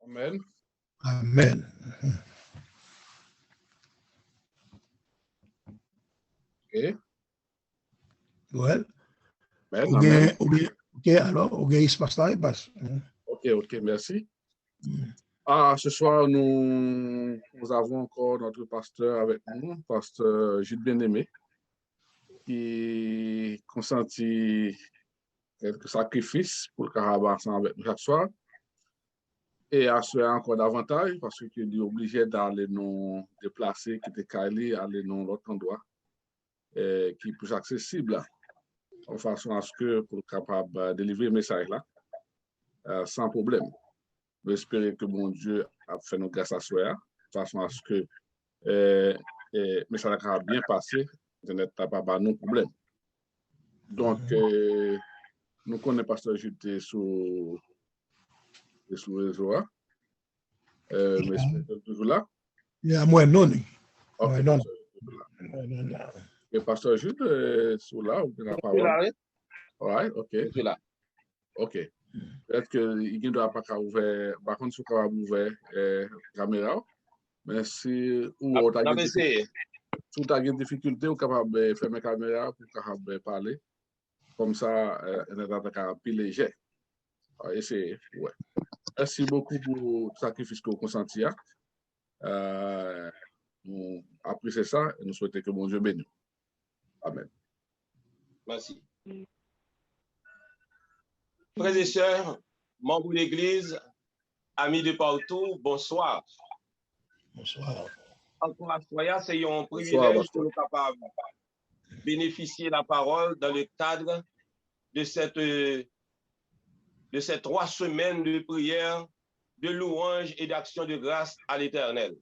Amen. Amen. Ok. Well, Amen. ok, alors, ok, espace là, il passe. Ok, merci. Ce soir, nous avons encore notre pasteur avec nous, pasteur Gilles Bien-Aimé, qui consentit quelques sacrifices pour le carabin ensemble avec nous chaque soir. Et à ce encore davantage, parce qu'il est obligé d'aller nous déplacer, quitter Cali, aller dans l'autre endroit, qui est plus accessible, de façon à ce que pour être capable de délivrer le message là, sans problème. J'espère que mon Dieu a fait nos grâces à soi, de façon à ce que le message va bien passer, de n'être pas de problème. Donc, nous connaissons Pasteur Juté sur le réseau. Mais c'est toujours là. Il y a moins non. Ok, non. Et Pasteur Juté sur là, ou la parole? Oui, ok. Je suis là. Ok. Peut-être qu'il ne doit pas ouvrir, par contre, si vous pouvez ouvrir la caméra, mais si vous avez une difficulté, vous êtes capable de fermer la caméra pour capable parler. Comme ça, on est capable plus léger. Essayez, ouais. Merci beaucoup pour le sacrifice que vous consentiez. Nous apprécions ça et nous souhaitons que mon Dieu bénisse. Amen. Merci. Frères et sœurs, membres de l'Église, amis de partout, bonsoir. Bonsoir. Encore à soi, c'est un privilège de nous capables de bénéficier de la parole dans le cadre de ces 3 semaines de prière, de louange et d'action de grâce à l'Éternel.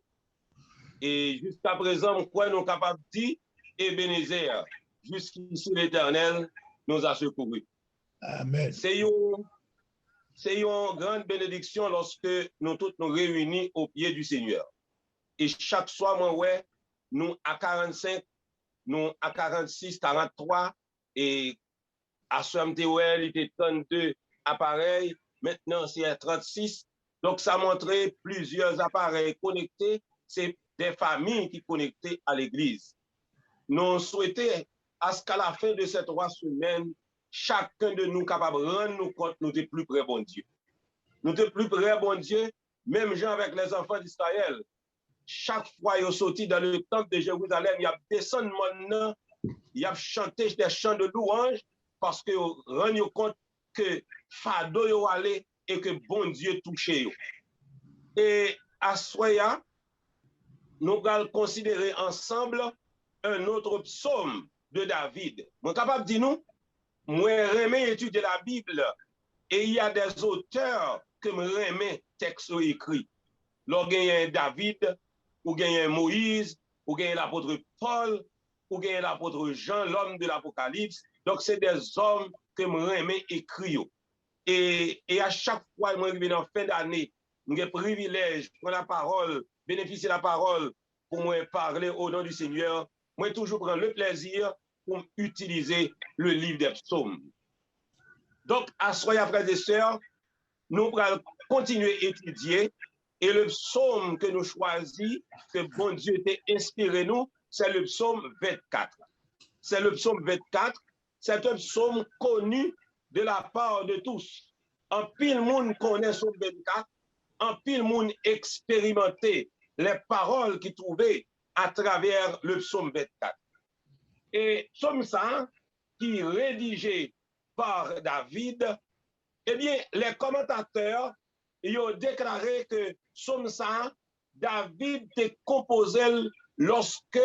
Et jusqu'à présent, quoi nous sommes capables de dire, Ebenezer, jusqu'ici l'Éternel nous a secourus. Amen. C'est une grande bénédiction lorsque nous tous nous réunis au pied du Seigneur. Et chaque soir, moi, ouais, nous à 45, nous à 46, 43, et à SOMTOL, il était 32 appareils, maintenant c'est à 36. Donc ça montrait plusieurs appareils connectés, c'est des familles qui connectées à l'Église. Nous souhaitons à ce qu'à la fin de ces 3 semaines, chacun de nous capable de rendre nous compte nous sommes plus près bon Dieu. Nous sommes plus près bon Dieu, même gens avec les enfants d'Israël. Chaque fois qu'ils sont sortis dans le temple de Jérusalem, il y a descendu maintenant, il y a chanté des chants de louange parce que rendu compte que fado yo allé et que bon Dieu touché yo. Et à Soya, nous allons considérer ensemble un autre psaume de David. Je suis capable de dire nous, moi j'aime étudier la Bible et il y a des auteurs que j'aime texte écrit. Là, il y a David, ou il y a Moïse, ou il y a l'apôtre Paul, ou il y a l'apôtre Jean, l'homme de l'Apocalypse. Donc, c'est des hommes que j'aime écrire. Et à chaque fois, moi, je viens en fin d'année, j'ai le privilège de prendre la parole, bénéficier de la parole pour moi parler au nom du Seigneur. Moi, toujours prendre le plaisir pour utiliser le livre des psaumes. Donc, à soyez frères et sœurs, nous allons continuer à étudier. Et le psaume que nous choisissons, que bon Dieu t'a inspiré nous, c'est le psaume 24. C'est le psaume 24. C'est un psaume connu de la part de tous. En pile monde connaît ce psaume 24. En pile monde expérimenté les paroles qu'il trouvait à travers le psaume 24. Et psaume ça, qui est rédigé par David, eh bien, les commentateurs ils ont déclaré que psaume ça, David était composé lorsque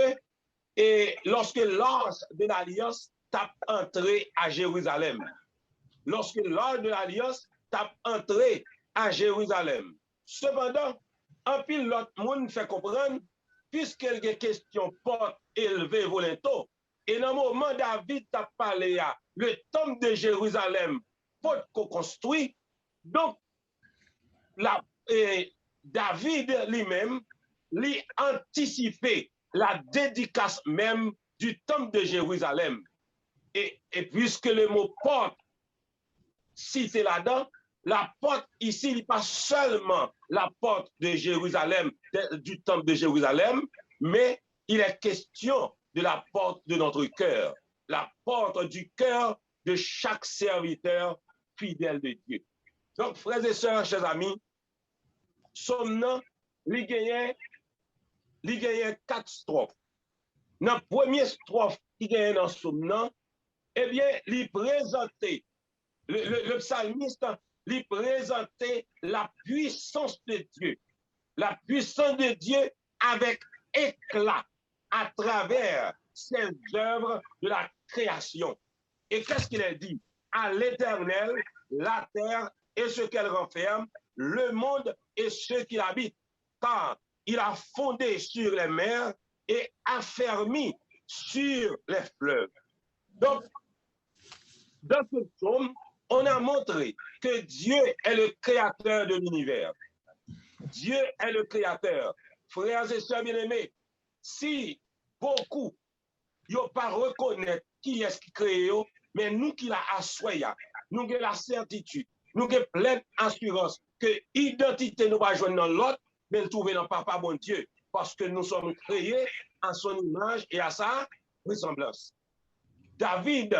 l'ange de l'Alliance t'a entré à Jérusalem. Lorsque l'ange de l'Alliance t'a entré à Jérusalem. Cependant, un pile l'autre monde fait comprendre, puisqu'il y a question porte élevée volontaire, et dans le moment David t'a parlé à le temple de Jérusalem, porte qu'on construit, donc David lui-même, lui anticipé la dédicace même du temple de Jérusalem. Et puisque le mot porte cité là-dedans, La porte ici n'est pas seulement la porte de Jérusalem, du temple de Jérusalem, mais il est question de la porte de notre cœur, la porte du cœur de chaque serviteur fidèle de Dieu. Donc, frères et sœurs, chers amis, sommes nous, il y a 4 strophes. Dans la première strophe qui gagne dans Somme, eh bien, il présentait, le psalmiste, il présentait la puissance de Dieu. La puissance de Dieu avec éclat à travers ses œuvres de la création. Et qu'est-ce qu'il a dit? À l'Éternel, la terre et ce qu'elle renferme, le monde et ceux qui l'habitent. Car il a fondé sur les mers et affermi sur les fleuves. Donc, dans ce psaume, on a montré que Dieu est le créateur de l'univers. Dieu est le créateur. Frères et sœurs bien-aimés, si beaucoup n'ont pas reconnaître qui est-ce qui crée, mais nous qui l'a assoyé, nous avons la certitude, nous avons pleine assurance que l'identité nous va joindre dans l'autre, mais nous trouvons dans Papa bon Dieu, parce que nous sommes créés à son image et à sa ressemblance. David,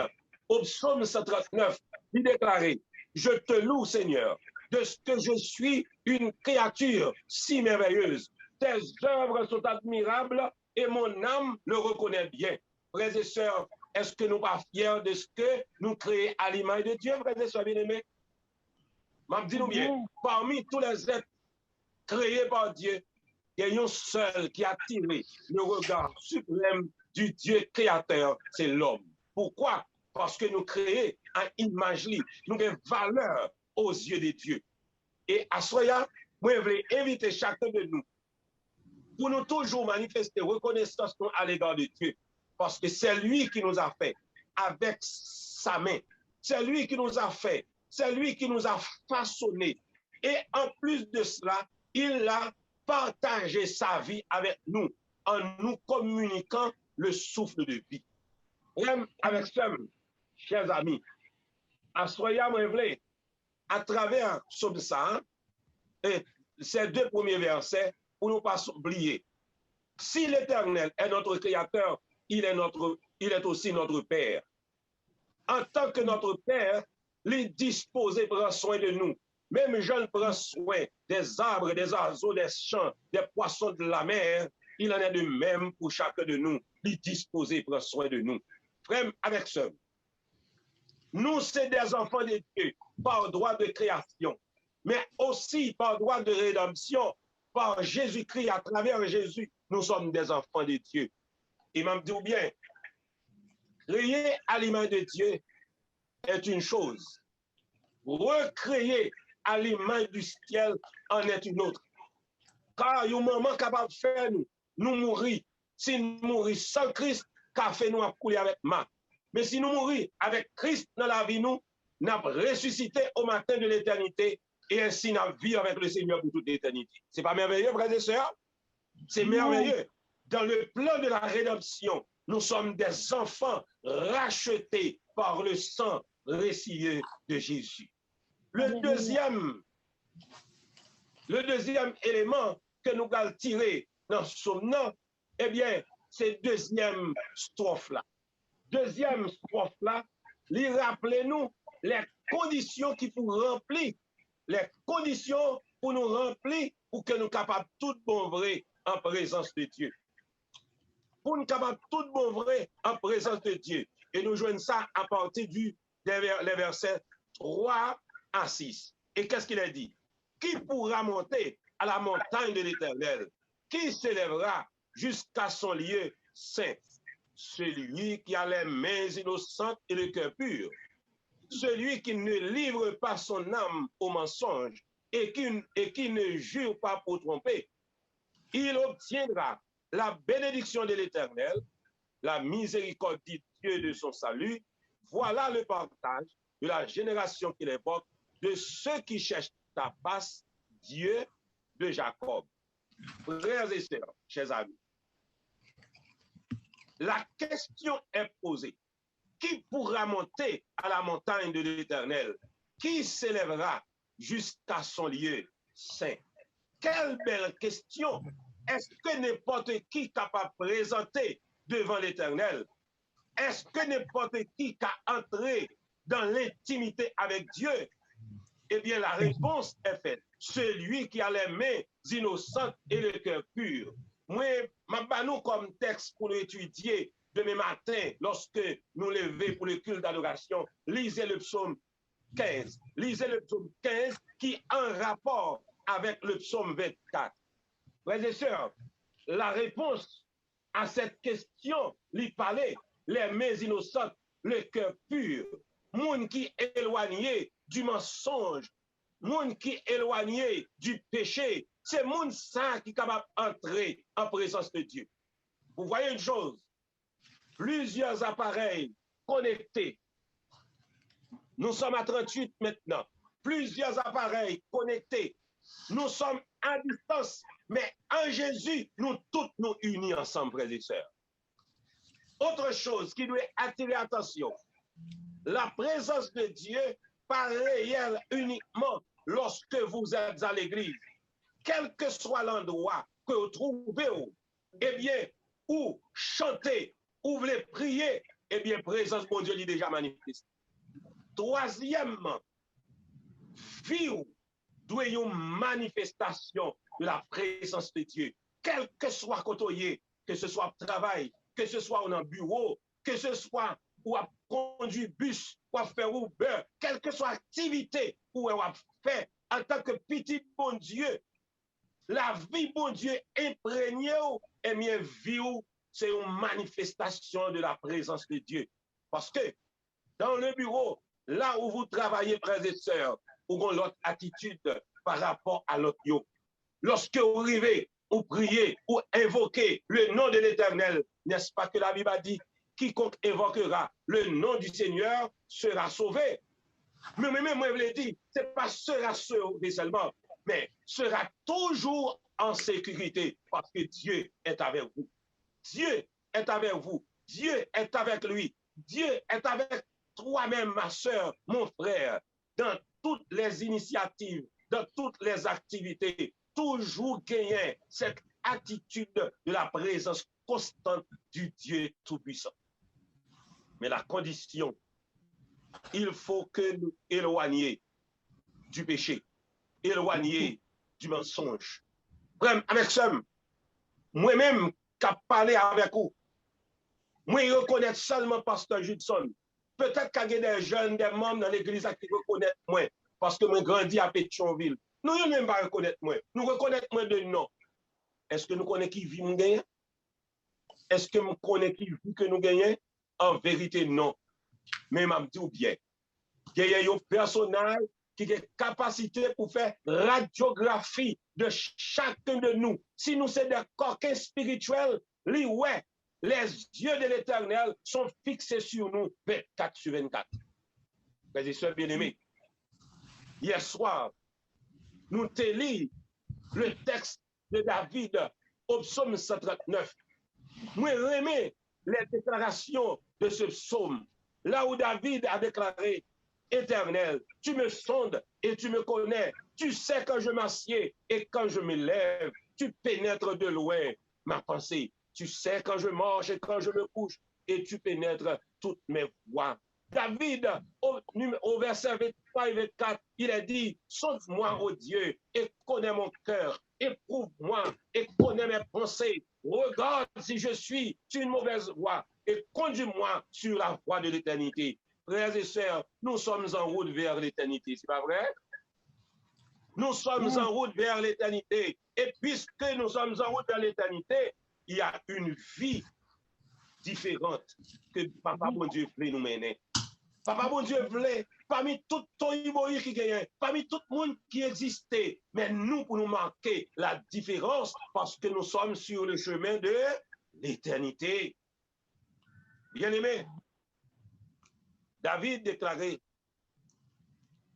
au psaume 139, il déclarait, je te loue Seigneur, de ce que je suis une créature si merveilleuse. Tes œuvres sont admirables et mon âme le reconnaît bien. Frères et sœurs, est-ce que nous ne sommes pas fiers de ce que nous créons à l'image de Dieu, frères et sœurs bien-aimés? Dis-nous bien, parmi tous les êtres créés par Dieu, il y a un seul qui a tiré le regard suprême du Dieu créateur, c'est l'homme. Pourquoi? Parce que nous créons en image, nous avons valeur aux yeux de Dieu. Et à cela, moi, je voulais inviter chacun de nous pour nous toujours manifester reconnaissance à l'égard de Dieu. Parce que c'est lui qui nous a fait avec sa main. C'est lui qui nous a fait. C'est lui qui nous a façonné. Et en plus de cela, il a partagé sa vie avec nous en nous communiquant le souffle de vie. Même avec ça, chers amis, à Soya, moi, je voulais, à travers ça, et ces 2 premiers versets, pour ne pas oublier, si l'Éternel est notre Créateur, il est aussi notre Père. En tant que notre Père, il est disposé prendre soin de nous. Même Jean prend soin des arbres, des oiseaux, des champs, des poissons de la mer. Il en est de même pour chacun de nous. Il est disposé prendre soin de nous. Frère, avec ça, nous, c'est des enfants de Dieu par droit de création, mais aussi par droit de rédemption, par Jésus-Christ, à travers Jésus, nous sommes des enfants de Dieu. Et m'a dit bien, créer à l'image de Dieu est une chose. Recréer à l'image du ciel en est une autre. Car il y a un moment capable de faire nous mourir. Si nous mourons sans Christ, qu'a fait nous à couler avec ma. Mais si nous mourons avec Christ dans la vie, nous avons ressuscité au matin de l'éternité et ainsi nous vivons avec le Seigneur pour toute l'éternité. C'est pas merveilleux, frères et sœurs? C'est merveilleux. Dans le plan de la rédemption, nous sommes des enfants rachetés par le sang récillé de Jésus. Le deuxième élément que nous allons tirer dans ce nom, eh bien, c'est deuxième strophe-là. Deuxième strophe-là, rappelez-nous les conditions qui pour remplir, les conditions pour nous remplir pour que nous soyons capables tout bon vrai en présence de Dieu. Pour nous capables tout bon vrai en présence de Dieu. Et nous jouons ça à partir des versets 3 à 6. Et qu'est-ce qu'il a dit? Qui pourra monter à la montagne de l'Éternel? Qui s'élèvera jusqu'à son lieu saint? Celui qui a les mains innocentes et le cœur pur. Celui qui ne livre pas son âme au mensonge et qui ne jure pas pour tromper. Il obtiendra la bénédiction de l'Éternel, la miséricorde du Dieu de son salut. Voilà le partage de la génération qu'il évoque, de ceux qui cherchent ta face, Dieu de Jacob. Frères et sœurs, chers amis, la question est posée. Qui pourra monter à la montagne de l'Éternel? Qui s'élèvera jusqu'à son lieu saint. Quelle belle question! Est-ce que n'importe qui est capable de présenter devant l'Éternel? Est-ce que n'importe qui a entré dans l'intimité avec Dieu? Eh bien, la réponse est faite. Celui qui a les mains innocentes et le cœur pur. Moi, je nous comme texte pour l'étudier demain matin, lorsque nous levons pour le culte d'adoration. Lisez le psaume 15. Lisez le psaume 15 qui est en rapport avec le psaume 24. Frères et sœurs, la réponse à cette question, lui parler, les mains innocentes, le cœur pur, monde qui est éloigné du mensonge, monde qui est éloigné du péché, c'est monde ça qui est capable d'entrer en présence de Dieu. Vous voyez une chose, plusieurs appareils connectés. Nous sommes à 38 maintenant. Plusieurs appareils connectés. Nous sommes à distance, mais en Jésus, nous tous nous unis ensemble, frères et sœurs. Autre chose qui doit attirer l'attention, la présence de Dieu pas réelle uniquement lorsque vous êtes à l'église. Quel que soit l'endroit que vous trouvez, eh bien, ou chanter, ou voulez prier, eh bien, présence de Dieu est déjà manifeste. Troisièmement, vivre doit y avoir une manifestation de la présence de Dieu. Quel que soit côté, que ce soit au travail, que ce soit dans un bureau, que ce soit ou à conduire bus, ou à faire Uber, quelle que soit l'activité ou à faire en tant que petit bon Dieu, la vie bon Dieu imprégnée, et bien vie, c'est une manifestation de la présence de Dieu. Parce que dans le bureau, là où vous travaillez, frères et sœurs, vous avez l'autre attitude par rapport à l'autre. Lorsque vous arrivez, vous priez, ou invoquez le nom de l'Éternel, n'est-ce pas que la Bible a dit, quiconque invoquera le nom du Seigneur sera sauvé. Mais moi, je l'ai dit, ce n'est pas sera sauvé seulement, mais sera toujours en sécurité parce que Dieu est avec vous. Dieu est avec vous. Dieu est avec lui. Dieu est avec toi-même, ma soeur, mon frère, dans toutes les initiatives, dans toutes les activités. Toujours gagner cette attitude de la présence constante du Dieu Tout-Puissant. Mais la condition, il faut que nous éloignions du péché, éloigner du mensonge. Avec ça, moi-même, qui a parlé avec vous, moi, je reconnais seulement Pasteur Judson. Peut-être qu'il y a des jeunes, des membres dans l'église qui reconnaissent moi, parce que moi, grandi à Pétionville. Nous ne même pas reconnaître moi. Nous reconnaissons moi de nom. Est-ce que nous connaissons qui vit nous gagner? Est-ce que nous connaissons qui vit que nous gagnons? En vérité, non. Mais je dis bien, il y a un personnage qui a capacité pour faire radiographie de chacun de nous. Si nous sommes des coquins spirituels, les yeux de l'Éternel sont fixés sur nous 24 sur 24. Mes et sœurs bien-aimés, hier soir, nous te lisons le texte de David au psaume 139. Nous aimons les déclarations de ce psaume, là où David a déclaré: Éternel, tu me sondes et tu me connais, tu sais quand je m'assieds et quand je me lève, tu pénètres de loin ma pensée, tu sais quand je marche et quand je me couche, et tu pénètres toutes mes voies. David, au verset 23 et 24, il a dit: sonde-moi, ô Dieu, et connais mon cœur, éprouve-moi et connais mes pensées. Regarde si je suis sur une mauvaise voie et conduis-moi sur la voie de l'éternité. Frères et sœurs, nous sommes en route vers l'éternité, c'est pas vrai? Nous sommes en route vers l'éternité. Et puisque nous sommes en route vers l'éternité, il y a une vie différente que Papa bon Dieu voulait nous mener. Papa bon Dieu voulait, parmi tout ton ivoire qui gagne, parmi tout le monde qui existait, mais nous pour nous marquer la différence parce que nous sommes sur le chemin de l'éternité. Bien-aimé, David déclarait: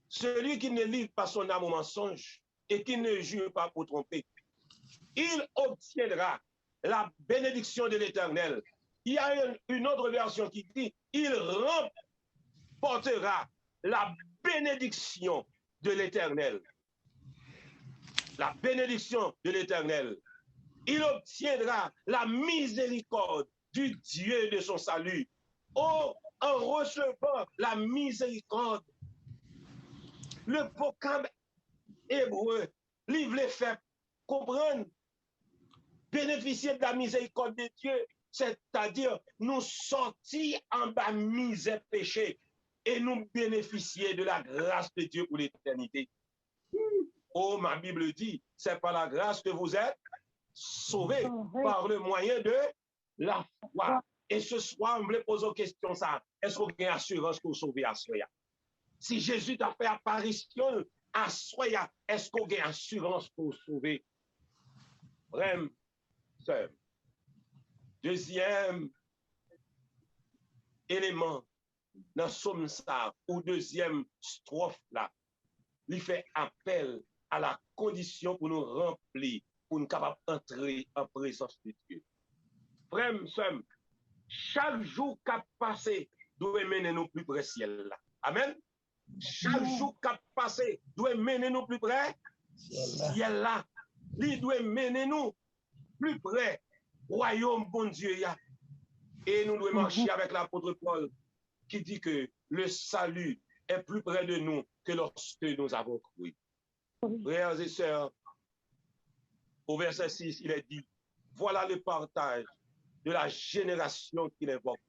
celui qui ne livre pas son âme au mensonge et qui ne jure pas pour tromper, il obtiendra la bénédiction de l'Éternel. Il y a une autre version qui dit: il remportera la bénédiction de l'Éternel. La bénédiction de l'Éternel. Il obtiendra la miséricorde du Dieu de son salut. Oh, en recevant la miséricorde, le vocable hébreu, livre les faits, comprendre, bénéficier de la miséricorde de Dieu, c'est-à-dire nous sortir en bas misère péché et nous bénéficier de la grâce de Dieu pour l'éternité. Oh, ma Bible dit, c'est par la grâce que vous êtes sauvés par le moyen de la foi. Et ce soir, on voulait poser une question ça. Est-ce qu'on a une assurance pour sauver à soi? Si Jésus t'a fait apparition à soi, est-ce qu'on a une assurance pour sauver? Frère, sœur. Deuxième élément dans Somme ça, ou deuxième strophe là, il fait appel à la condition pour nous remplir, pour nous capables d'entrer en présence de Dieu. Frère, sœur, chaque jour qu'a passé doit mener nous plus près ciel là. Amen. Chaque jour qu'a passé doit mener nous plus près ciel là. Il doit mener nous plus près royaume bon Dieu ya. Et nous devons marcher avec l'apôtre Paul qui dit que le salut est plus près de nous que lorsque nous avons cru. Frères et sœurs, au verset 6, il est dit, voilà le partage de la génération qui l'invoque.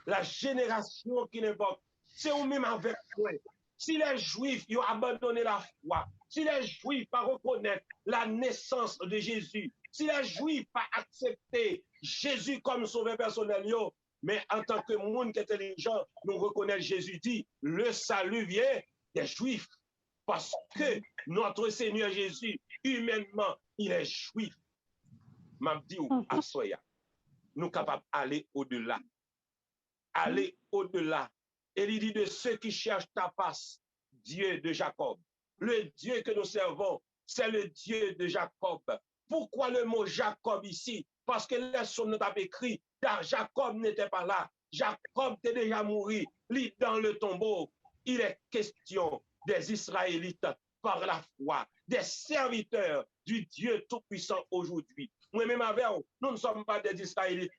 La génération qui l'invoque, c'est nous-mêmes avec toi. Si les Juifs ont abandonné la foi, si les Juifs pas reconnaître la naissance de Jésus, si les Juifs pas accepté Jésus comme sauveur personnel, mais en tant que monde qui est intelligent, nous reconnaissons Jésus dit, le salut vient des Juifs. Parce que notre Seigneur Jésus, humainement, il est juif. M'a dit, à soya, nous sommes capables d'aller au-delà. Aller au-delà. Et il dit de ceux qui cherchent ta face, Dieu de Jacob. Le Dieu que nous servons, c'est le Dieu de Jacob. Pourquoi le mot Jacob ici? Parce que les sommes nous avons écrit, car Jacob n'était pas là. Jacob était déjà mort, il dans le tombeau. Il est question des Israélites par la foi, des serviteurs du Dieu Tout-Puissant aujourd'hui. Moi-même avec vous, nous ne sommes pas des Israélites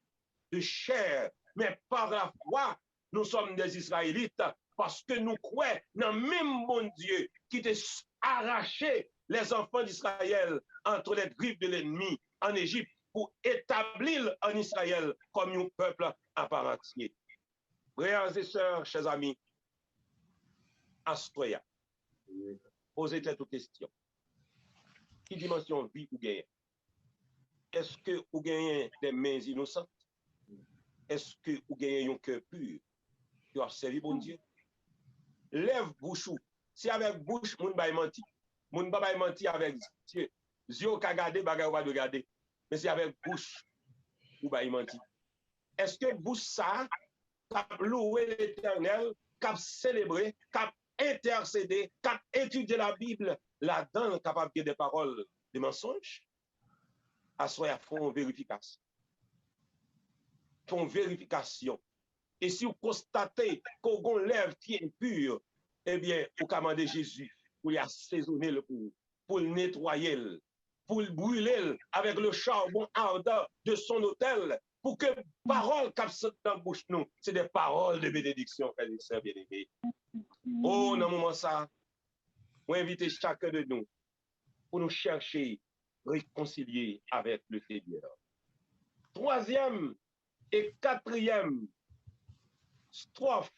de chair, mais par la foi, nous sommes des Israélites parce que nous croyons dans le même bon Dieu qui t'a arraché les enfants d'Israël entre les griffes de l'ennemi en Égypte pour établir en Israël comme un peuple à part entier. Frères et sœurs, chers amis, Astoya, posez-vous toute question. Qui dimension vie ou gagne? Est-ce que vous gagnez des mains innocentes? Est-ce que vous gagnez un cœur pur? Tu as servi bon Dieu? Lève bouche. Si avec bouche, moun bay menti. Moun ba bay menti avec Dieu. Dieu ka gade, bagay ou pas de garder. Mais si avec bouche, ou bay menti. Est-ce que bouche ça, cap louer l'Éternel, cap célébrer, cap intercéder, cap étudier la Bible, là-dedans, capable de des paroles de mensonges? À soi, font vérification. Font vérification. Et si vous constatez qu'on lève qui est impur, eh bien, vous commandez Jésus pour y assaisonner le pour le nettoyer, pour le brûler avec le charbon ardent de son autel, pour que paroles qui sortent dans la bouche nous, c'est des paroles de bénédiction, frères et sœurs bien-aimés. Oh, dans ce moment ça, on invite chacun de nous pour nous chercher, réconcilier avec le Seigneur. Troisième et quatrième strophe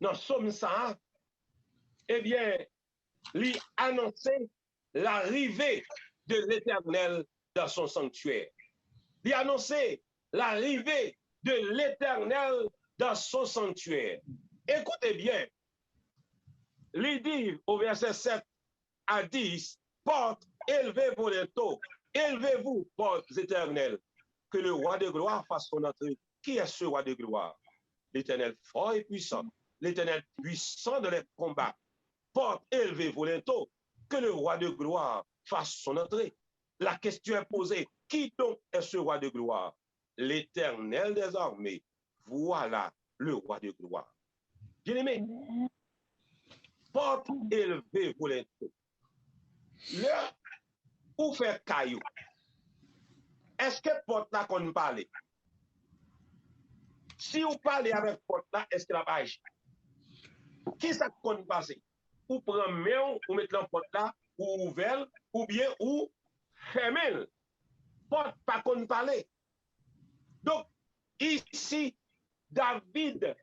dans Somme ça, eh bien, lui annoncer l'arrivée de l'Éternel dans son sanctuaire. Lui annoncer l'arrivée de l'Éternel dans son sanctuaire. Écoutez bien, lui dit au verset 7 à 10, porte, élevez vos linteaux, élevez-vous, portes éternelles, que le roi de gloire fasse son entrée. Qui est ce roi de gloire? L'Éternel fort et puissant, l'Éternel puissant dans les combats. Porte, élevez vos linteaux, que le roi de gloire fasse son entrée. La question est posée, qui donc est ce roi de gloire? L'Éternel des armées, voilà le roi de gloire. Bien-aimé, porte élevée pour les taux. Là, où fait caillou? Est-ce que porte là qu'on parle? Si vous parlez avec porte là, est-ce qu'elle a pas agi? Qui ça qu'on passe? Ou prend main, ou mettre la porte là, ou ouvert, ou bien ou fermer. Porte pas qu'on parle. Donc, ici, David,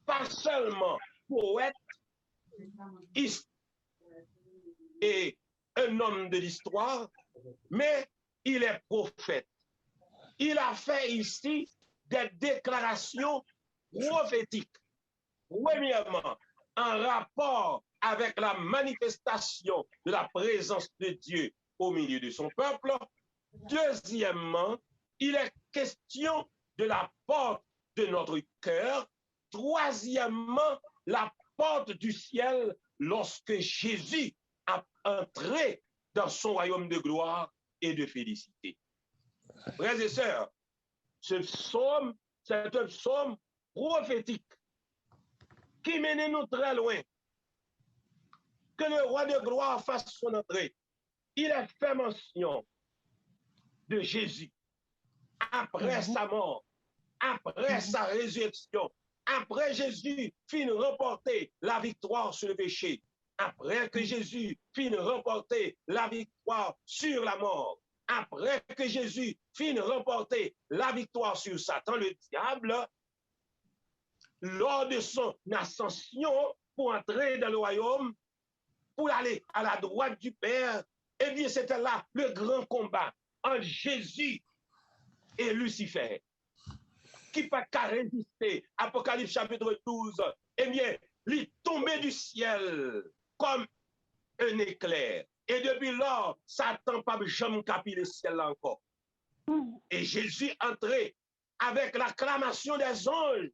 pas seulement poète, et un homme de l'histoire, mais il est prophète. Il a fait ici des déclarations prophétiques. Premièrement, en rapport avec la manifestation de la présence de Dieu au milieu de son peuple. Deuxièmement, il est question de la porte de notre cœur. Troisièmement, la porte du ciel lorsque Jésus a entré dans son royaume de gloire et de félicité. Frères et sœurs, ce psaume, c'est un psaume prophétique qui mène nous très loin. Que le roi de gloire fasse son entrée. Il a fait mention de Jésus après sa mort, après sa résurrection, après Jésus fin remporter la victoire sur le péché, après que Jésus fin remporter la victoire sur la mort, après que Jésus fin remporter la victoire sur Satan, le diable, lors de son ascension pour entrer dans le royaume, pour aller à la droite du Père, eh bien, c'était là le grand combat entre Jésus et Lucifer, qui pas qu'à résister. Apocalypse chapitre 12, eh bien, il est tombé du ciel comme un éclair. Et depuis lors, Satan n'a pas jamais capé le ciel là encore. Et Jésus entrait avec l'acclamation des anges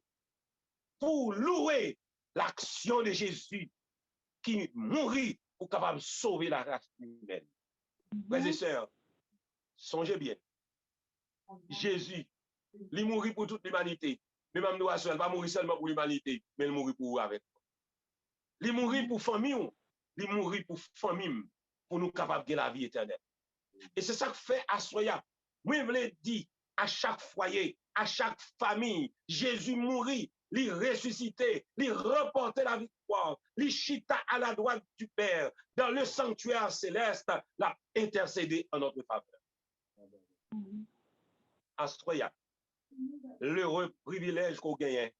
pour louer l'action de Jésus qui mourit pour capable de sauver la race humaine. Frères et sœurs, songez bien. Jésus, il mourit pour toute l'humanité. Mais même nous, elle va mourir seulement pour l'humanité, mais il mourit pour vous avec. Il mourit pour famille, il mourit pour famille, pour nous capables de la vie éternelle. Et c'est ça que fait Assoya. Moi, je voulais dire à chaque foyer, à chaque famille, Jésus mourit, il ressuscité, il remportait la victoire, il chita à la droite du Père, dans le sanctuaire céleste, l'a intercédé en notre faveur. Assoya, l'heureux privilège qu'on gagne,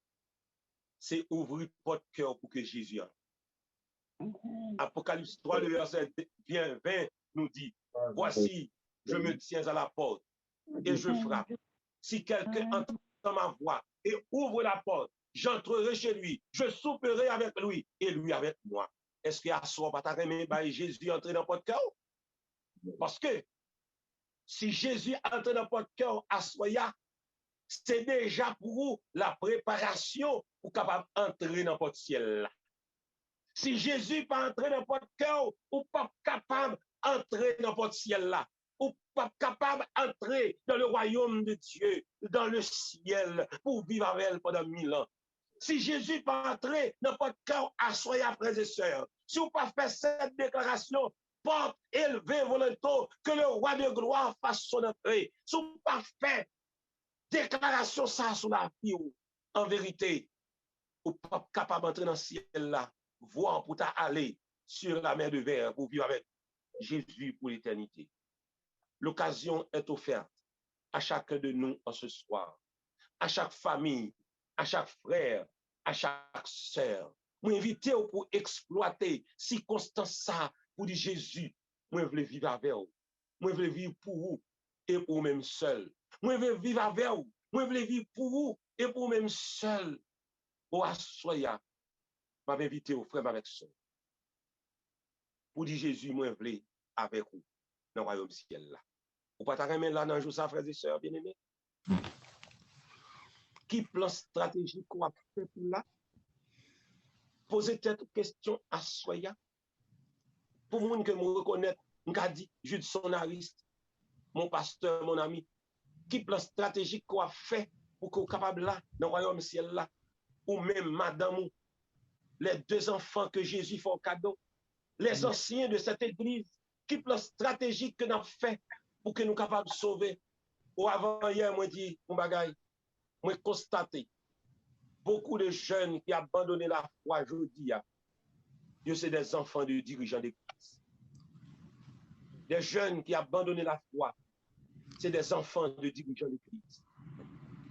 c'est ouvrir votre cœur pour que Jésus entre. Apocalypse 3, le verset 20 nous dit, voici, je me tiens à la porte et je frappe. Si quelqu'un entend ma voix et ouvre la porte, j'entrerai chez lui, je souperai avec lui et lui avec moi. Est-ce qu'il y a soir pas Jésus entrer dans votre cœur? Parce que si Jésus entre dans votre cœur à soya, c'est déjà pour vous la préparation pour capable entrer dans votre ciel. Si Jésus pas entrer dans votre cœur, ou pas capable d'entrer dans votre ciel là, ou pas capable d'entrer dans le royaume de Dieu, dans le ciel, pour vivre avec elle pendant 1000 ans. Si Jésus pas entrer dans votre cœur, assoyez frères et sœurs. Si vous pas fait cette déclaration, porte élevée volontaire, que le roi de gloire fasse son entrée. Si vous pas fait déclaration ça sur la vie, en vérité, vous pas capable d'entrer dans le ciel là, voir pour aller sur la mer de verre pour vivre avec Jésus pour l'éternité. L'occasion est offerte à chacun de nous en ce soir, à chaque famille, à chaque frère, à chaque sœur. Moi, inviter pour exploiter circonstances ça pour dire Jésus, moi, je veux vivre avec vous. Moi, je veux vivre pour vous et pour vous-même seul. Moi, je veux vivre avec vous. Moi, je veux vivre pour vous et pour vous-même seul. Au Assoya, m'a invité au frère avec ça. Pour dire Jésus, moi, je veux avec vous dans le royaume ciel là. Ou pas t'arrêter là dans le jour ça, frères et sœurs bien-aimés? Qui plan stratégique qu'on a fait pour là? Posez cette question à Soya. Pour moi, que je reconnais, je dit, Judson Harris, mon pasteur, mon ami, qui plan stratégique qu'on a fait pour qu'on soit capable là, dans le royaume ciel là, ou même madame, les 2 enfants que Jésus fait au cadeau, les anciens de cette église, qui plan stratégique que nous avons fait pour que nous soyons capables de sauver. Ou avant hier, moi dit, mon bagage, moi constaté, beaucoup de jeunes qui ont abandonné la foi aujourd'hui, c'est des enfants de dirigeants d'église. Des jeunes qui ont abandonné la foi, c'est des enfants de dirigeants d'église.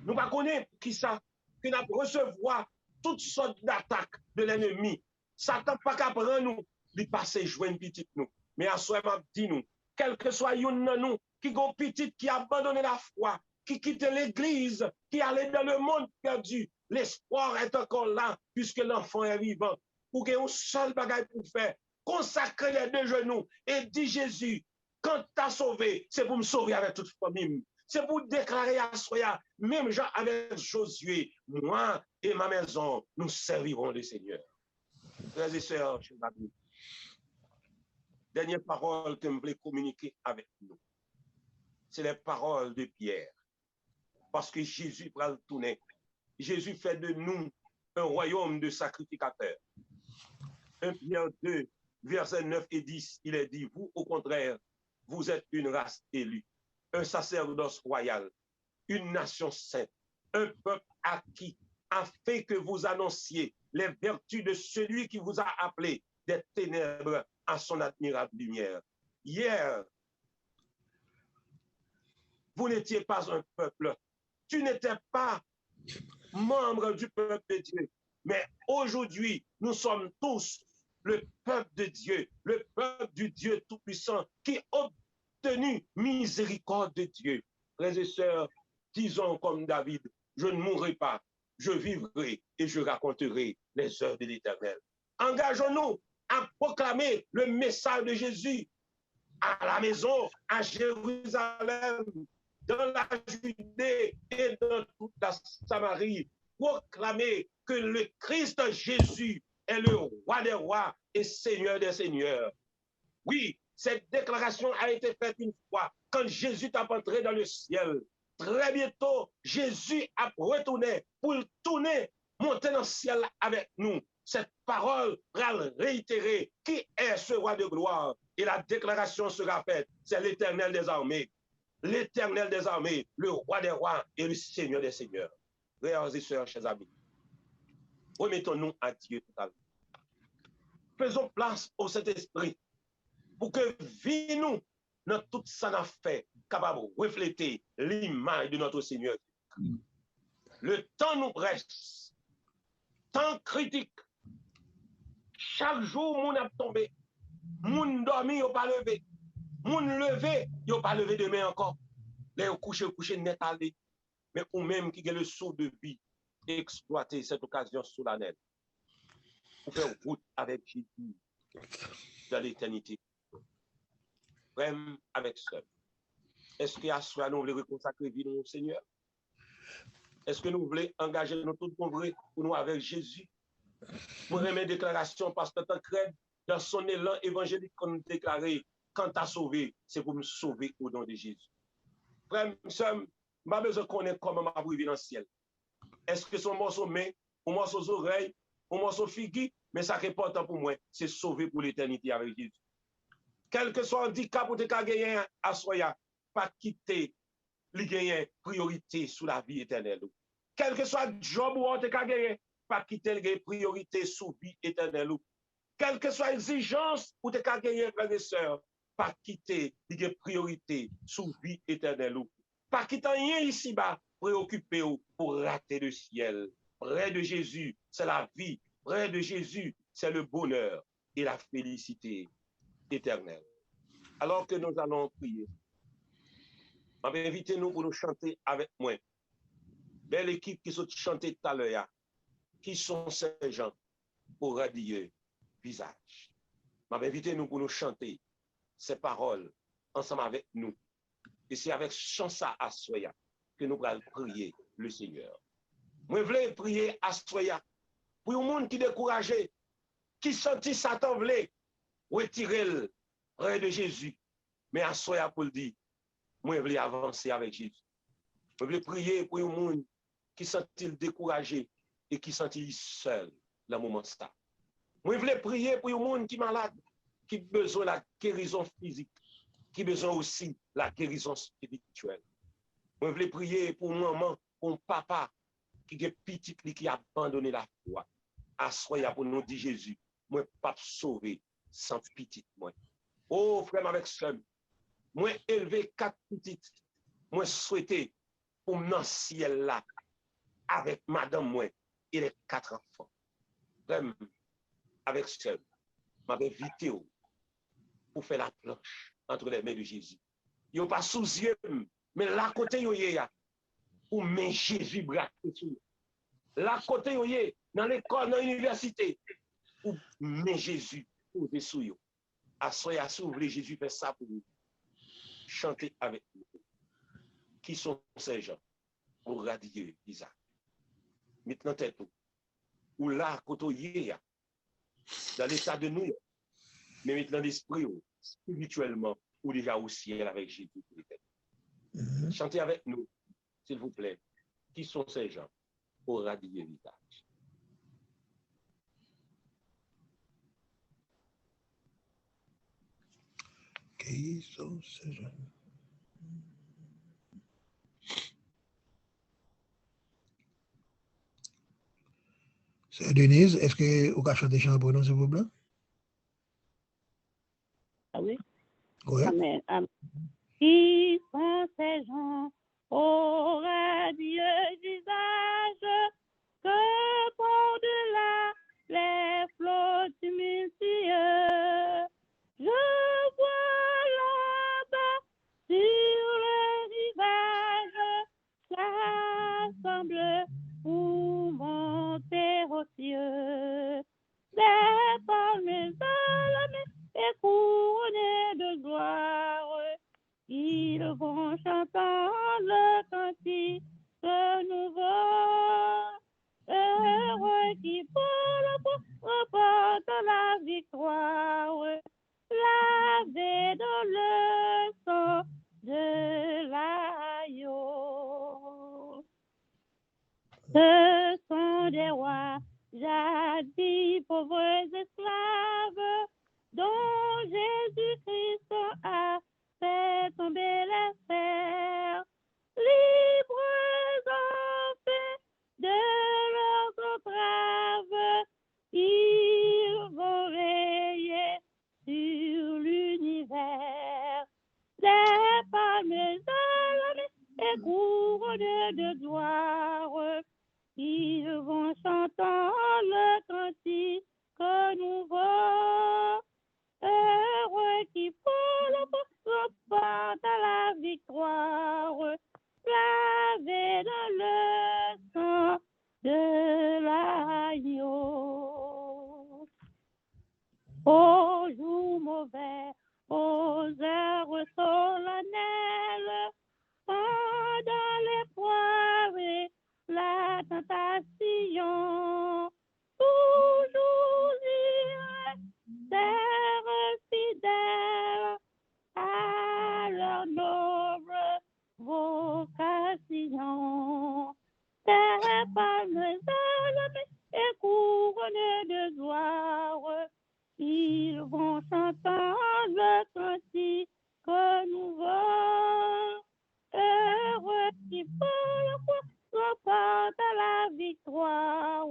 Nous ne connaissons pas qui ça, que nous recevons toutes sortes d'attaques de l'ennemi. Satan pas qu'à prendre nous, il passe joindre petit nous. Mais à soi m'a dit nous, quel que soit une de nous qui ont petit qui a abandonné la foi, qui quitte l'église, qui allait dans le monde perdu, l'espoir est encore là puisque l'enfant est vivant. Pour qu'il y ait un seul bagage pour faire, consacrer les 2 genoux et dire Jésus, quand tu as sauvé, c'est pour me sauver avec toute famille. C'est pour déclarer à Soya, même Jean avec Josué, moi et ma maison, nous servirons le Seigneur. Frères et sœurs, chers amis, dernière parole que je voulais communiquer avec nous, c'est les paroles de Pierre. Parce que Jésus va le tourner. Jésus fait de nous un royaume de sacrificateurs. 1 Pierre 2, versets 9 et 10, il est dit, vous, au contraire, vous êtes une race élue, un sacerdoce royal, une nation sainte, un peuple acquis, afin que vous annonciez les vertus de celui qui vous a appelé des ténèbres à son admirable lumière. Hier, vous n'étiez pas un peuple, tu n'étais pas membre du peuple de Dieu, mais aujourd'hui, nous sommes tous le peuple de Dieu, le peuple du Dieu Tout-Puissant qui a obtenu miséricorde de Dieu. Frères et sœurs, disons comme David, je ne mourrai pas, je vivrai et je raconterai les œuvres de l'Éternel. Engageons-nous à proclamer le message de Jésus à la maison, à Jérusalem, dans la Judée et dans toute la Samarie. Proclamer que le Christ Jésus est le roi des rois et seigneur des seigneurs. Oui, cette déclaration a été faite une fois quand Jésus est entré dans le ciel. Très bientôt, Jésus a retourné pour tourner, monter dans le ciel avec nous. Cette parole va le réitérer. Qui est ce roi de gloire? Et la déclaration sera faite. C'est l'Éternel des armées. L'Éternel des armées, le roi des rois et le Seigneur des seigneurs. Frères et sœurs, chers amis, remettons-nous à Dieu tout à l'heure. Faisons place au Saint-Esprit pour que vie nous, dans tout ça n'a fait, capable de refléter l'image de notre Seigneur. Le temps nous presse, temps critique. Chaque jour, mon a tombé, mon dormi, il pas levé, mon levé, il pas levé demain encore. Les coucher net aller. Mais ou même qui a le saut de vie, exploiter cette occasion solennelle pour faire route avec Jésus dans l'éternité. Même avec seul. Est-ce qu'à soi nous voulons consacrer vie au Seigneur? Est-ce que nous voulons engager nous tout pour nous avec Jésus? Pour remettre une déclaration, parce que tant que dans son élan évangélique qu'on nous déclaré, quand tu as sauvé, c'est pour me sauver au nom de Jésus. Frère, je n'ai besoin de connaître comment ma vie dans le ciel. Est-ce que son morceau main, ou morceau oreille, ou morceau figue, mais ça qui est important pour moi, c'est sauver pour l'éternité avec Jésus. Quel que soit le handicap ou te gagner à soya, pas quitter les gagner priorité sous la vie éternelle. Quel que soit le job ou te gagner, pas quitter les priorité sous la vie éternelle. Quelle que soit l'exigence ou te gagner, frères et sœurs, pas quitter les priorité sous la vie éternelle. Pas quitter rien ici-bas, préoccupé pour rater le ciel. Près de Jésus, c'est la vie. Près de Jésus, c'est le bonheur et la félicité éternelle. Alors que nous allons prier, invitez-nous pour nous chanter avec moi. Belle équipe qui sont chantée tout à l'heure, qui sont ces gens pour radier visage. Invitez-nous pour nous chanter ces paroles ensemble avec nous. Et c'est avec chansa à Soya que nous allons prier le Seigneur. Moi, je voulais prier à Soya pour le monde qui est découragé, qui sentit Satan voulait retirer le près de Jésus. Mais à Soya pour le dire, moi, je voulais avancer avec Jésus. Je voulais prier pour le monde qui sentit découragé et qui sentit seul dans le moment ça. Moi, je voulais prier pour les gens qui sont malades, qui ont besoin de la guérison physique, qui ont besoin aussi de la guérison spirituelle. Moi, je voulais prier pour maman, pour papa, qui est petit, qui a abandonné la foi. Assoya pour nous dire Jésus, moi, pas sauver sans petit, moi. Oh, frère, avec soeur, moi, élevé 4 petites, moi, souhaité pour dans le ciel là, avec madame, moi, et les 4 enfants. Frère, avec soeur, m'avait invité pour faire la planche entre les mains de Jésus. Ils n'ont pas sous yeux, mais là, côté, il y a, pour mettre Jésus braqué sur eux. Là, côté, il y a, dans l'école, dans l'université, pour mettre Jésus posé sur eux. À soya, si vous voulez, Jésus fait ça pour vous. Chantez avec nous. Qui sont ces gens? Pour radier Isaac. Maintenant, tête ou là, côté, il y a, dans l'état de nous, mais maintenant, l'esprit, spirituellement, ou déjà au ciel avec Jésus. Chantez avec nous, s'il vous plaît. Qui sont ces gens pour radier l'Isaac? Qui sont ces gens? Sœur Denise, est-ce que vous pouvez chanter chant pour nous, s'il vous plaît? Ah oui? Oui. Amen. Amen. Qui sont ces gens au radieux visage que par-delà les flots tumultueux, je vois là-bas sur le rivage s'assemble pour monter aux cieux. Des palmes alamées et couronnés de gloire, ils vont chantant le cantique nouveau. Heureux qui remportent la victoire, lavés dans le sang de l'agneau. Ce sont des rois, jadis pauvres esclaves, dont Jésus-Christ a fait tomber les fers. Libres enfin de leurs entraves, ils vont veiller sur l'univers. Des palmes alamées et couronnées de gloire, ils vont chantant le cantique nouveau. Heureux qui remportent la victoire, lavés dans le sang de l'agneau. Aux jours mauvais, aux heures solennelles, pendant les poires et la tentation, toujours terre fidèle à leur noble vocation. Des palmes alamées et couronnées de gloire, ils vont chantant le cantique nouveau. Heureux qui remportent la victoire,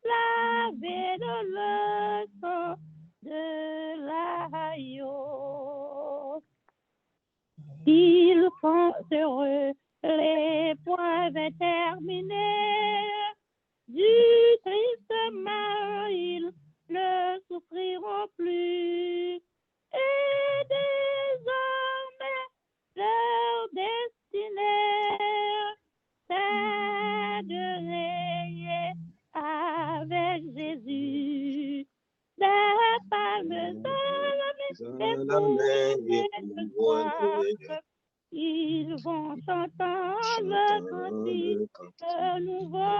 lavés dans le sang de l'agneau. Ils sont heureux, les points terminés. Du triste mal, ils ne souffriront plus. Et désormais, leur destinée, c'est de régner avec Jésus. Des palmes alamées et couronnées de gloire, ils vont chantant le cantique nouveau.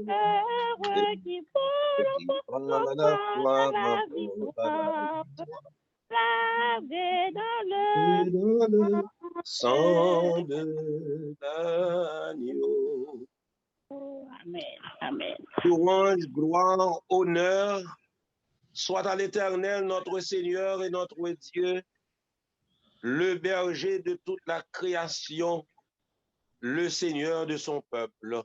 Heureux qui remportent la victoire, lavés dans le sang de l'agneau. Oh, amen. Amen. Louange, gloire, honneur soit à l'Éternel, notre Seigneur et notre Dieu, le berger de toute la création, le Seigneur de son peuple.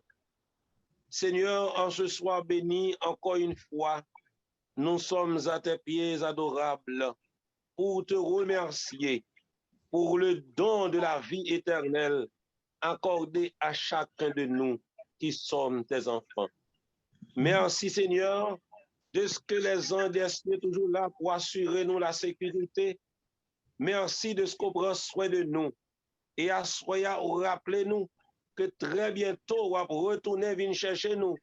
Seigneur, en ce soir béni, encore une fois, nous sommes à tes pieds adorables pour te remercier pour le don de la vie éternelle accordé à chacun de nous qui sommes tes enfants. Merci Seigneur de ce que les anges des cieux toujours là pour assurer nous la sécurité. Merci de ce qu'on prend soin de nous. Et à soya, rappelez-nous que très bientôt, on va retourner venir chercher nous.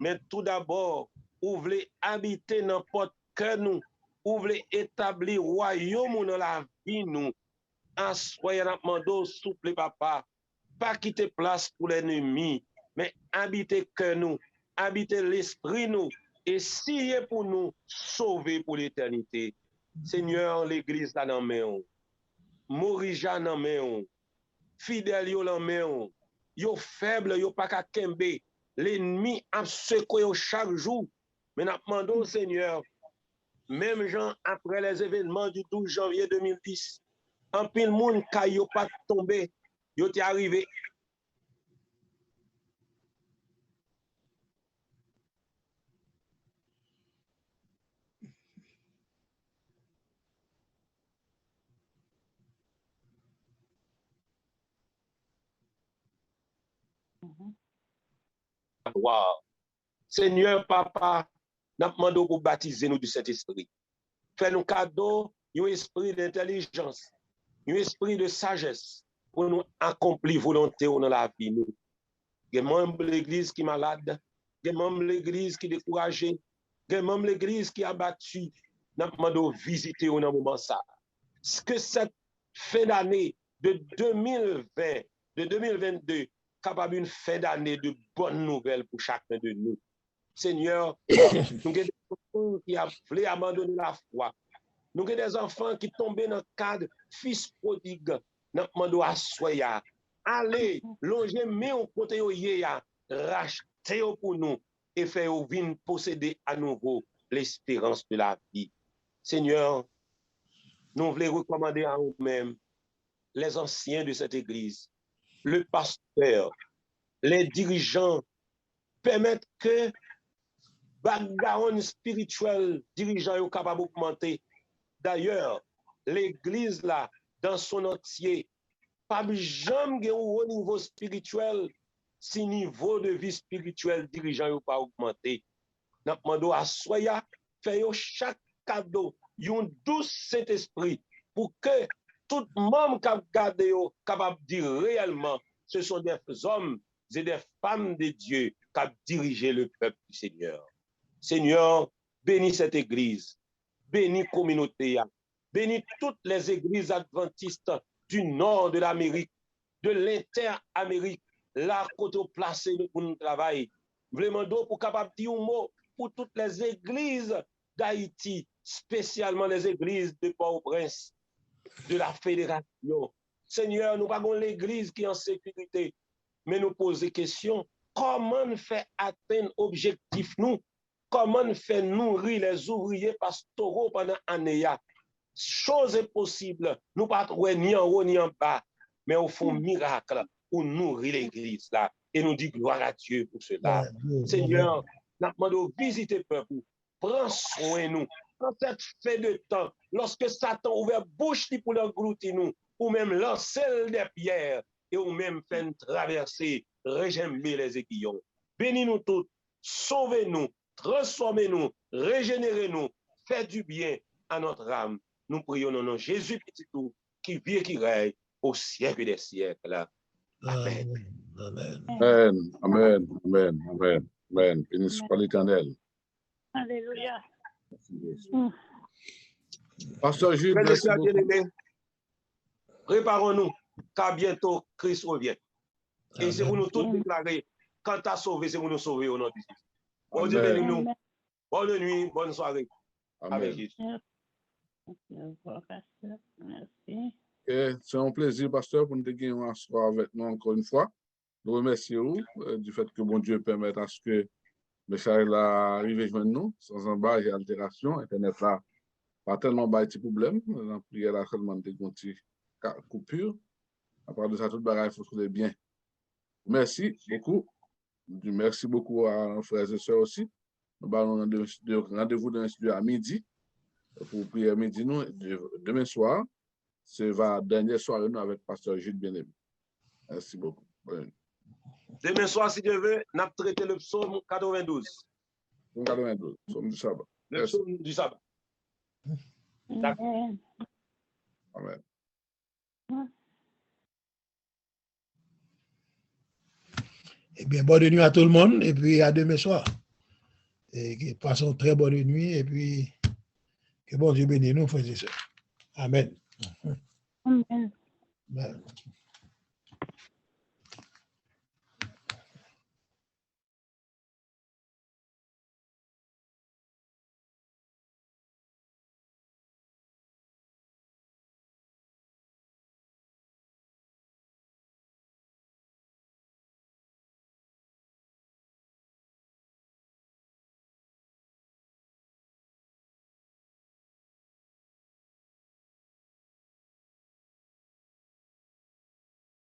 Mais tout d'abord, vous voulez habiter n'importe que nous. Vous voulez établir royaume dans la vie nous. À soya, n'a demandé souple papa. Pas quitter place pour l'ennemi, mais habiter que nous. Habiter l'esprit nous. Et scier pour nous, sauver pour l'éternité. Seigneur, l'église là dans main. Morija dans main. Fidèle yo dans main. Yo faible, yo pas qu'à kembe. L'ennemi a secoué chaque jour. Mais nous demandons au Seigneur, même gens après les événements du 12 janvier 2010, en pile monde qui yo pas tombé, yo t'est arrivé. Wow. Seigneur Papa, nous demandons pour baptiser nous du Saint-Esprit. Fais-nous cadeau, un esprit d'intelligence, un esprit de sagesse pour nous accomplir volonté dans la vie. Nous. Il y a des membres de l'église qui sont malades, il y a des membres de l'église qui sont découragés, il y a des membres de l'église qui sont abattus. Nous demandons de visiter au moment ça. Ce que cette fin d'année de 2020, de 2022, capable une fin d'année de bonnes nouvelles pour chacun de nous. Seigneur, nous avons des enfants qui ont voulu abandonner la foi. Nous avons des enfants qui tombent dans le cadre fils prodigue. Nous demandons à soya. Allez, longer, mais on côté yéya, racheter pour nous et faire venir posséder à nouveau l'espérance de la vie. Seigneur, nous voulons recommander à nous-mêmes, les anciens de cette église, le pasteur, les dirigeants, permettre que background spirituel dirigeant est capable d'augmenter. D'ailleurs, l'église là, dans son entier, pas jamais au niveau spirituel, si niveau de vie spirituelle dirigeant n'est pas augmenté. Nous demandons à soya, faire chaque cadeau, un douce Saint-Esprit, pour que tout membre qui a gardé, capable de dire réellement, ce sont des hommes et des femmes de Dieu qui ont dirigé le peuple du Seigneur. Seigneur, bénis cette église, bénis la communauté, bénis toutes les églises adventistes du nord de l'Amérique, de l'inter-Amérique, là, côté placé pour nous travailler. Vraiment, pour capable de dire un mot pour toutes les églises d'Haïti, spécialement les églises de Port-au-Prince, de la Fédération. Seigneur, nous avons l'église qui est en sécurité, mais nous posons des questions. Comment nous fait atteindre l'objectif nous? Comment nous fait nourrir les ouvriers pastoraux pendant l'année? Chose est possible. Nous ne pas ni en haut ni en bas, mais au fond, miracle pour nourrir l'église là. Et nous disons gloire à Dieu pour cela. Seigneur, nous demandons de visiter le peuple. Prends soin de nous. En cette fin de temps, lorsque Satan ouvert bouche pour l'engloutir nous, ou même lancer des pierres, et ou même faire traverser, régénérer les aiguillons. Bénis-nous tous, sauvez-nous, transformez-nous, régénérez-nous, faites du bien à notre âme. Nous prions au nom de Jésus petit tout, qui vit et qui règne au siècle des siècles. Amen. Amen. Amen, amen, amen, amen, amen. Béni soit l'Éternel. Alléluia. Pasteur Jules, merci beaucoup. Préparons-nous, car bientôt Christ revient. Et c'est pour nous tous déclarer, quand tu as sauvé, c'est pour nous sauver au nom de Jésus. Bon Dieu bénis nous. Bonne nuit, bonne soirée. Avec Jésus. Merci. C'est un plaisir, pasteur, pour nous gagner un soir avec nous encore une fois. nous remercions du fait que bon Dieu permette à ce que le message là arrive à nous, sans embâche et altération. Internet là, pas tellement de problème. La prière là seulement des coupures. À part de ça, tout le bagage, il faut trouver bien. Merci beaucoup. Merci beaucoup à nos frères et sœurs aussi. Nous allons rendez-vous dans le studio à midi pour prier midi. Nous, demain soir, c'est la dernière soirée nous avec Pasteur Gilles Bien-Aimé. Merci beaucoup. Bonne nuit. Demain soir, si Dieu veut, nous allons traiter le psaume 92. Psaume 92, psaume du sabbat. Le psaume du sabbat. Amen. Amen. Eh bien, bonne nuit à tout le monde et puis à demain soir. Et passons très bonne nuit et puis que bon Dieu bénisse nous, frères et sœurs. Amen. Amen. Amen.